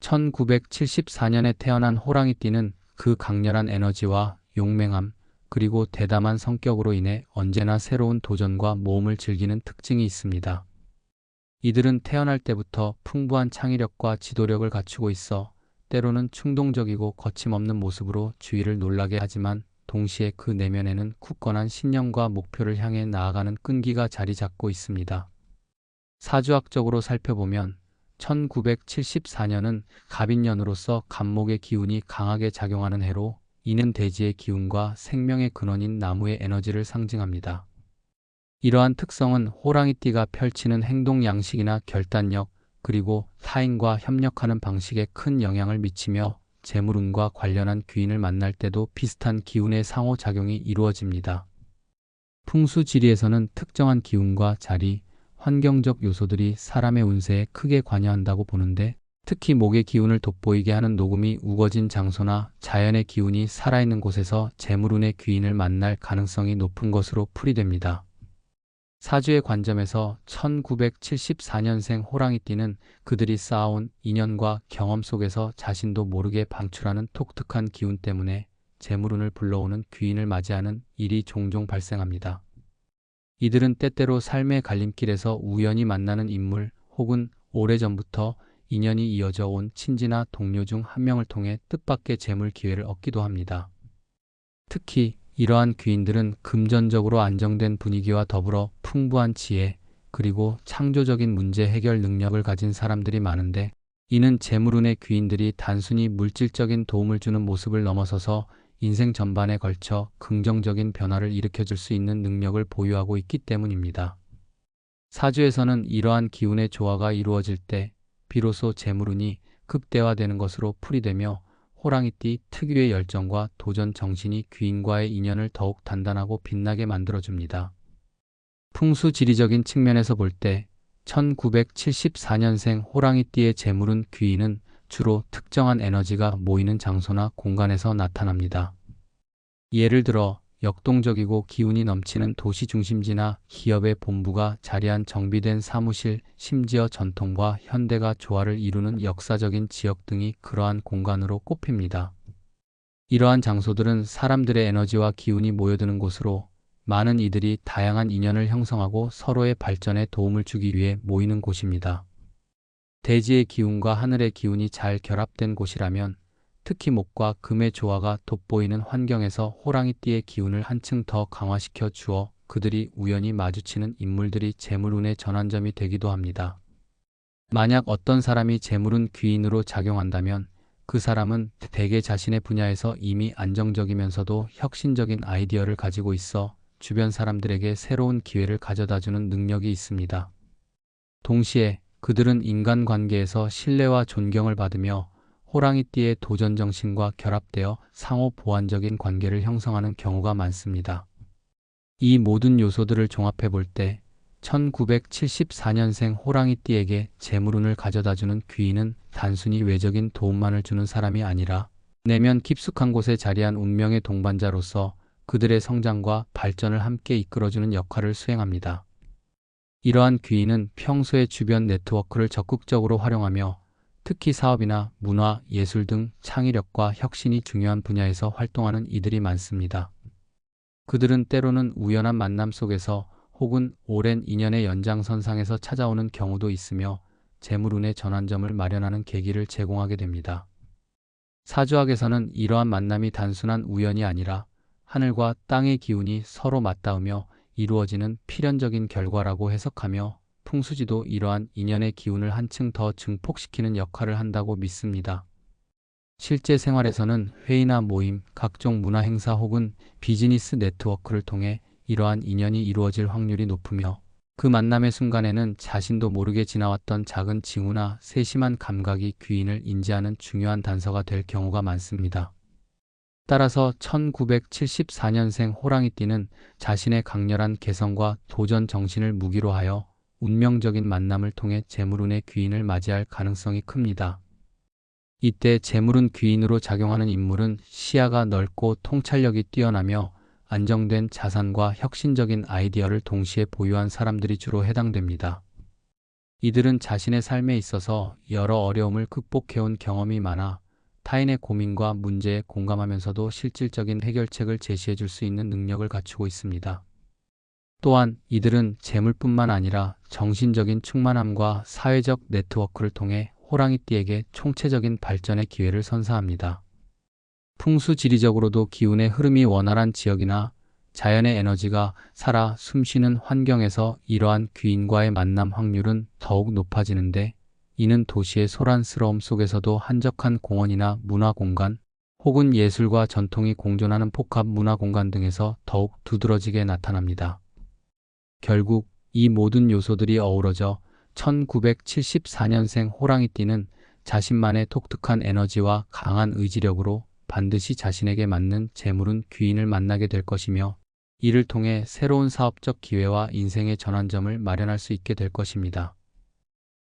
1974년에 태어난 호랑이띠는 그 강렬한 에너지와 용맹함, 그리고 대담한 성격으로 인해 언제나 새로운 도전과 모험을 즐기는 특징이 있습니다. 이들은 태어날 때부터 풍부한 창의력과 지도력을 갖추고 있어 때로는 충동적이고 거침없는 모습으로 주위를 놀라게 하지만 동시에 그 내면에는 굳건한 신념과 목표를 향해 나아가는 끈기가 자리 잡고 있습니다. 사주학적으로 살펴보면 1974년은 갑인년으로서 갑목의 기운이 강하게 작용하는 해로 이는 대지의 기운과 생명의 근원인 나무의 에너지를 상징합니다. 이러한 특성은 호랑이띠가 펼치는 행동 양식이나 결단력, 그리고 타인과 협력하는 방식에 큰 영향을 미치며 재물운과 관련한 귀인을 만날 때도 비슷한 기운의 상호작용이 이루어집니다. 풍수지리에서는 특정한 기운과 자리, 환경적 요소들이 사람의 운세에 크게 관여한다고 보는데 특히 목의 기운을 돋보이게 하는 녹음이 우거진 장소나 자연의 기운이 살아있는 곳에서 재물운의 귀인을 만날 가능성이 높은 것으로 풀이됩니다. 사주의 관점에서 1974년생 호랑이띠는 그들이 쌓아온 인연과 경험 속에서 자신도 모르게 방출하는 독특한 기운 때문에 재물운을 불러오는 귀인을 맞이하는 일이 종종 발생합니다. 이들은 때때로 삶의 갈림길에서 우연히 만나는 인물 혹은 오래전부터 인연이 이어져 온 친지나 동료 중 한 명을 통해 뜻밖의 재물 기회를 얻기도 합니다. 특히 이러한 귀인들은 금전적으로 안정된 분위기와 더불어 풍부한 지혜, 그리고 창조적인 문제 해결 능력을 가진 사람들이 많은데 이는 재물운의 귀인들이 단순히 물질적인 도움을 주는 모습을 넘어서서 인생 전반에 걸쳐 긍정적인 변화를 일으켜줄 수 있는 능력을 보유하고 있기 때문입니다. 사주에서는 이러한 기운의 조화가 이루어질 때 비로소 재물운이 극대화되는 것으로 풀이되며 호랑이띠 특유의 열정과 도전 정신이 귀인과의 인연을 더욱 단단하고 빛나게 만들어줍니다. 풍수지리적인 측면에서 볼 때 1974년생 호랑이띠의 재물운 귀인은 주로 특정한 에너지가 모이는 장소나 공간에서 나타납니다. 예를 들어 역동적이고 기운이 넘치는 도시 중심지나 기업의 본부가 자리한 정비된 사무실, 심지어 전통과 현대가 조화를 이루는 역사적인 지역 등이 그러한 공간으로 꼽힙니다. 이러한 장소들은 사람들의 에너지와 기운이 모여드는 곳으로 많은 이들이 다양한 인연을 형성하고 서로의 발전에 도움을 주기 위해 모이는 곳입니다. 대지의 기운과 하늘의 기운이 잘 결합된 곳이라면 특히 목과 금의 조화가 돋보이는 환경에서 호랑이띠의 기운을 한층 더 강화시켜 주어 그들이 우연히 마주치는 인물들이 재물운의 전환점이 되기도 합니다. 만약 어떤 사람이 재물운 귀인으로 작용한다면 그 사람은 대개 자신의 분야에서 이미 안정적이면서도 혁신적인 아이디어를 가지고 있어 주변 사람들에게 새로운 기회를 가져다주는 능력이 있습니다. 동시에 그들은 인간관계에서 신뢰와 존경을 받으며 호랑이띠의 도전정신과 결합되어 상호 보완적인 관계를 형성하는 경우가 많습니다. 이 모든 요소들을 종합해 볼 때 1974년생 호랑이띠에게 재물운을 가져다주는 귀인은 단순히 외적인 도움만을 주는 사람이 아니라 내면 깊숙한 곳에 자리한 운명의 동반자로서 그들의 성장과 발전을 함께 이끌어주는 역할을 수행합니다. 이러한 귀인은 평소에 주변 네트워크를 적극적으로 활용하며 특히 사업이나 문화, 예술 등 창의력과 혁신이 중요한 분야에서 활동하는 이들이 많습니다. 그들은 때로는 우연한 만남 속에서 혹은 오랜 인연의 연장선상에서 찾아오는 경우도 있으며 재물운의 전환점을 마련하는 계기를 제공하게 됩니다. 사주학에서는 이러한 만남이 단순한 우연이 아니라 하늘과 땅의 기운이 서로 맞닿으며 이루어지는 필연적인 결과라고 해석하며 풍수지도 이러한 인연의 기운을 한층 더 증폭시키는 역할을 한다고 믿습니다. 실제 생활에서는 회의나 모임, 각종 문화 행사 혹은 비즈니스 네트워크를 통해 이러한 인연이 이루어질 확률이 높으며 그 만남의 순간에는 자신도 모르게 지나왔던 작은 징후나 세심한 감각이 귀인을 인지하는 중요한 단서가 될 경우가 많습니다. 따라서 1974년생 호랑이띠는 자신의 강렬한 개성과 도전 정신을 무기로 하여 운명적인 만남을 통해 재물운의 귀인을 맞이할 가능성이 큽니다. 이때 재물운 귀인으로 작용하는 인물은 시야가 넓고 통찰력이 뛰어나며 안정된 자산과 혁신적인 아이디어를 동시에 보유한 사람들이 주로 해당됩니다. 이들은 자신의 삶에 있어서 여러 어려움을 극복해온 경험이 많아 타인의 고민과 문제에 공감하면서도 실질적인 해결책을 제시해 줄 수 있는 능력을 갖추고 있습니다. 또한 이들은 재물뿐만 아니라 정신적인 충만함과 사회적 네트워크를 통해 호랑이띠에게 총체적인 발전의 기회를 선사합니다. 풍수지리적으로도 기운의 흐름이 원활한 지역이나 자연의 에너지가 살아 숨쉬는 환경에서 이러한 귀인과의 만남 확률은 더욱 높아지는데, 이는 도시의 소란스러움 속에서도 한적한 공원이나 문화공간 혹은 예술과 전통이 공존하는 복합 문화공간 등에서 더욱 두드러지게 나타납니다. 결국 이 모든 요소들이 어우러져 1974년생 호랑이띠는 자신만의 독특한 에너지와 강한 의지력으로 반드시 자신에게 맞는 재물운 귀인을 만나게 될 것이며, 이를 통해 새로운 사업적 기회와 인생의 전환점을 마련할 수 있게 될 것입니다.